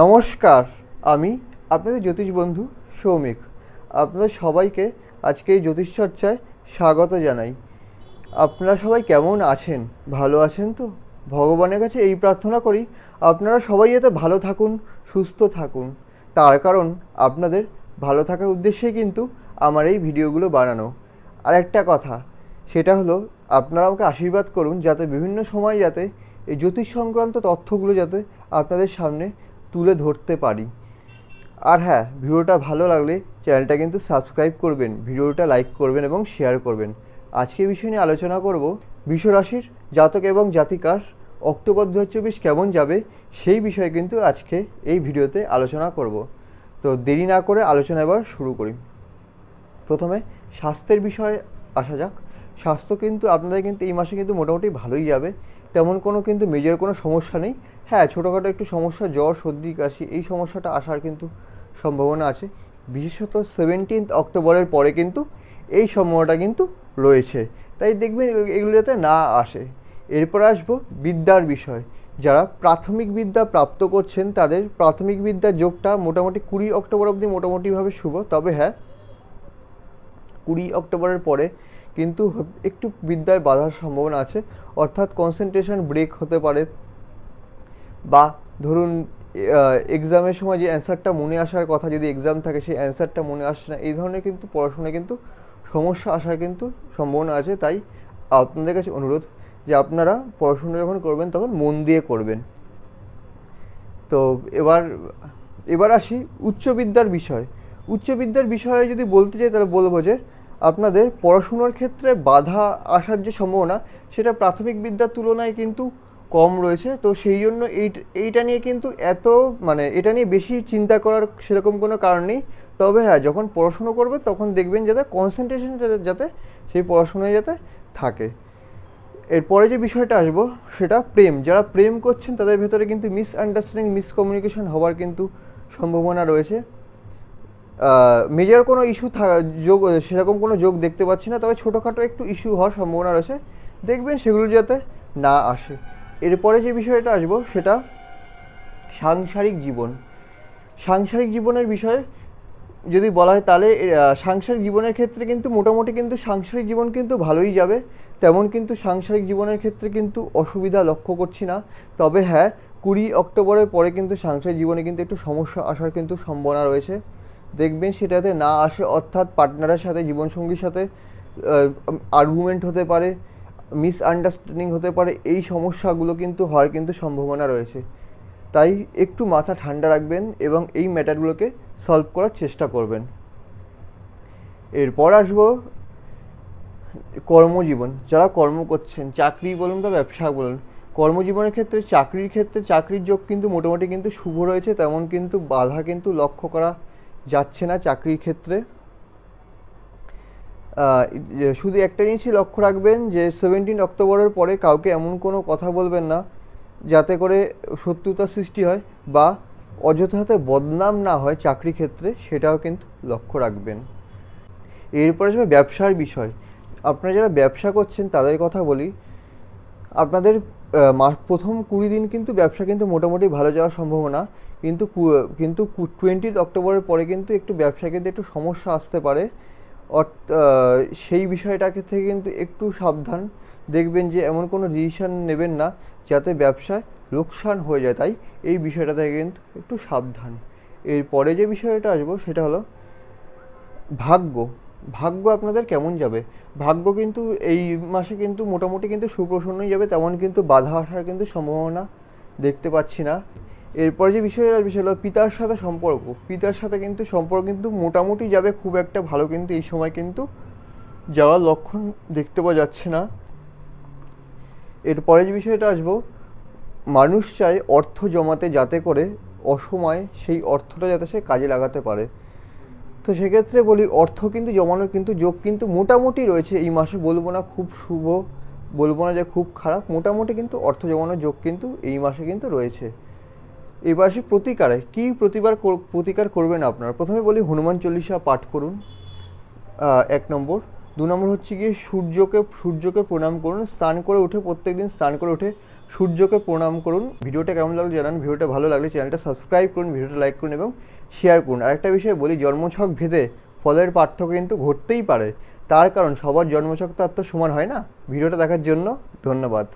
নমস্কার, আমি আপনাদের জ্যোতিষ বন্ধু সৌমিক। আপনাদের সবাইকে আজকে এই জ্যোতিষ চর্চায় স্বাগত জানাই। আপনারা সবাই কেমন আছেন? ভালো আছেন তো? ভগবানের কাছে এই প্রার্থনা করি আপনারা সবাই যাতে ভালো থাকুন, সুস্থ থাকুন। তার কারণ আপনাদের ভালো থাকার উদ্দেশ্যেই কিন্তু আমার এই ভিডিওগুলো বানানো। আর একটা কথা, সেটা হলো আপনারা আমাকে আশীর্বাদ করুন যাতে বিভিন্ন সময় যাতে এই জ্যোতিষ সংক্রান্ত তথ্যগুলো যাতে আপনাদের সামনে তুলে ধরতে পারি। আর হ্যাঁ, ভিডিওটা ভালো লাগলে চ্যানেলটা কিন্তু সাবস্ক্রাইব করবেন, ভিডিওটা লাইক করবেন এবং শেয়ার করবেন। আজকে বিষয় নিয়ে আলোচনা করব বিশ্বরাশির জাতক এবং জাতিকার অক্টোবর 2024 কেমন যাবে সেই বিষয়ে কিন্তু আজকে এই ভিডিওতে আলোচনা করব। তো দেরি না করে আলোচনা এবার শুরু করি। প্রথমে স্বাস্থ্যের বিষয়ে আসা যাক। স্বাস্থ্য কিন্তু আপনাদের কিন্তু এই মাসে কিন্তু মোটামুটি ভালোই যাবে, তেমন কোনো কিন্তু মেজর কোনো সমস্যা নেই। হ্যাঁ, ছোটোখাটো একটু সমস্যা, জ্বর সর্দি কাশি এই সমস্যাটা আসার কিন্তু সম্ভাবনা আছে। বিশেষত 17 অক্টোবরের পরে কিন্তু এই সম্ভাবনাটা কিন্তু রয়েছে, তাই দেখবেন এগুলো যাতে না আসে। এরপর আসবো বিদ্যার বিষয়। যারা প্রাথমিক বিদ্যা প্রাপ্ত করছেন তাদের প্রাথমিক বিদ্যার যোগটা মোটামুটি 20 অক্টোবর অবধি মোটামুটিভাবে শুভ। তবে হ্যাঁ, 20 অক্টোবরের পরে কিন্তু একটু বিদ্যায় বাধার সম্ভাবনা আছে, অর্থাৎ কনসেন্ট্রেশন ব্রেক হতে পারে, বা ধরুন এক্সামের সময় যে অ্যান্সারটা মনে আসার কথা, যদি এক্সাম থাকে সেই অ্যান্সারটা মনে আসছে না, এই ধরনের কিন্তু পড়াশোনায় কিন্তু সমস্যা আসার কিন্তু সম্ভাবনা আছে। তাই আপনাদের কাছে অনুরোধ যে আপনারা পড়াশোনা যখন করবেন তখন মন দিয়ে করবেন। তো এবার এবার আসি উচ্চবিদ্যার বিষয়। উচ্চবিদ্যার বিষয়ে যদি বলতে চাই তাহলে বলবো যে আপনাদের পড়াশুনোর ক্ষেত্রে বাধা আসার যে সম্ভাবনা সেটা প্রাথমিক বিদ্যার তুলনায় কিন্তু কম রয়েছে। তো সেই জন্য এইটা নিয়ে কিন্তু এটা নিয়ে বেশি চিন্তা করার সেরকম কোনো কারণ নেই। তবে হ্যাঁ, যখন পড়াশুনো করবে তখন দেখবেন যাতে কনসেন্ট্রেশন যাতে সেই পড়াশোনায় যাতে থাকে। এরপরে যে বিষয়টা আসবো সেটা প্রেম। যারা প্রেম করছেন তাদের ভেতরে কিন্তু মিসআন্ডারস্ট্যান্ডিং, মিসকমিউনিকেশন হওয়ার কিন্তু সম্ভাবনা রয়েছে। মেজর কোনো ইস্যু যোগ সেরকম কোনো যোগ দেখতে পাচ্ছি না, তবে ছোটোখাটো একটু ইস্যু হওয়ার সম্ভাবনা রয়েছে, দেখবেন সেগুলো যাতে না আসে। এরপরে যে বিষয়টা আসবো সেটা সাংসারিক জীবন। সাংসারিক জীবনের বিষয়ে যদি বলা হয় তাহলে সাংসারিক জীবনের ক্ষেত্রে কিন্তু মোটামুটি কিন্তু সাংসারিক জীবন কিন্তু ভালোই যাবে, তেমন কিন্তু সাংসারিক জীবনের ক্ষেত্রে কিন্তু অসুবিধা লক্ষ্য করছি না। তবে হ্যাঁ, 20 অক্টোবরের পরে কিন্তু সাংসারিক জীবনে কিন্তু একটু সমস্যা আসার কিন্তু সম্ভাবনা রয়েছে, দেখবেন সেটাতে না আসে। অর্থাৎ পার্টনারের সাথে, জীবনসঙ্গীর সাথে আর্গুমেন্ট হতে পারে, মিসআন্ডারস্ট্যান্ডিং হতে পারে, এই সমস্যাগুলো কিন্তু হওয়ার কিন্তু সম্ভাবনা রয়েছে। তাই একটু মাথা ঠান্ডা রাখবেন এবং এই ম্যাটারগুলোকে সলভ করার চেষ্টা করবেন। এরপর আসবো কর্মজীবন। যারা কর্ম করছেন, চাকরি বলুন বা ব্যবসা বলুন, কর্মজীবনের ক্ষেত্রে চাকরির যোগ কিন্তু মোটামুটি কিন্তু শুভ রয়েছে, তেমন কিন্তু বাধা কিন্তু লক্ষ্য করা যাচ্ছে না চাকরির ক্ষেত্রে। শুধু একটা জিনিসই লক্ষ্য রাখবেন যে 17 অক্টোবরের পরে কাউকে এমন কোনো কথা বলবেন না যাতে করে শত্রুতার সৃষ্টি হয় বা অযথাতে বদনাম না হয় চাকরি ক্ষেত্রে, সেটাও কিন্তু লক্ষ্য রাখবেন। এরপরে আসবে ব্যবসার বিষয়। আপনারা যারা ব্যবসা করছেন তাদের কথা বলি। আপনাদের প্রথম 20 দিন কিন্তু ব্যবসা কিন্তু মোটামুটি ভালো যাওয়ার সম্ভাবনা, কিন্তু 20 অক্টোবরের পরে কিন্তু একটু ব্যবসা কিন্তু একটু সমস্যা আসতে পারে। সেই বিষয়টাকে থেকে কিন্তু একটু সাবধান। দেখবেন যে এমন কোনো ডিসিশন নেবেন না যাতে ব্যবসায় লোকসান হয়ে যায়, তাই এই বিষয়টা থেকে কিন্তু একটু সাবধান। এরপরে যে বিষয়টা আসবো সেটা হলো ভাগ্য। ভাগ্য আপনাদের কেমন যাবে? ভাগ্য কিন্তু এই মাসে কিন্তু মোটামুটি কিন্তু সুপ্রসন্নই যাবে, তেমন কিন্তু বাধা আসার কিন্তু সম্ভাবনা দেখতে পাচ্ছি না। এরপরে যে বিষয়টা আসবে সেটা হলো পিতার সাথে সম্পর্ক। পিতার সাথে কিন্তু সম্পর্ক কিন্তু মোটামুটি যাবে, খুব একটা ভালো কিন্তু এই সময় কিন্তু যাওয়ার লক্ষণ দেখতে পাওয়া যাচ্ছে না। এরপরে যে বিষয়টা আসবো, মানুষ চায় অর্থ জমাতে যাতে করে অসময়ে সেই অর্থটা যাতে সে কাজে লাগাতে পারে। তো সেক্ষেত্রে বলি অর্থ কিন্তু জমানোর কিন্তু যোগ কিন্তু মোটামুটি রয়েছে এই মাসে। বলবো না খুব শুভ, বলবো না যে খুব খারাপ, মোটামুটি কিন্তু অর্থ জমানোর যোগ কিন্তু এই মাসে কিন্তু রয়েছে। এবার আসি প্রতিকারে। কী প্রতিকার করবেন আপনারা? প্রথমে বলি হনুমান চল্লিশা পাঠ করুন, 1 নম্বর। 2 নম্বর হচ্ছে গিয়ে সূর্যকে প্রণাম করুন। প্রত্যেক দিন স্নান করে উঠে সূর্যকে প্রণাম করুন। ভিডিওটা কেমন লাগলো জানান, ভিডিওটা ভালো লাগলে চ্যানেলটা সাবস্ক্রাইব করুন, ভিডিওটা লাইক করুন এবং শেয়ার করুন। আরেকটা বিষয় বলি, জন্মছক ভেদে ফলের পার্থক্য কিন্তু ঘটতেই পারে, তার কারণ সবার জন্মছক তো আর তো সমান হয় না। ভিডিওটা দেখার জন্য ধন্যবাদ।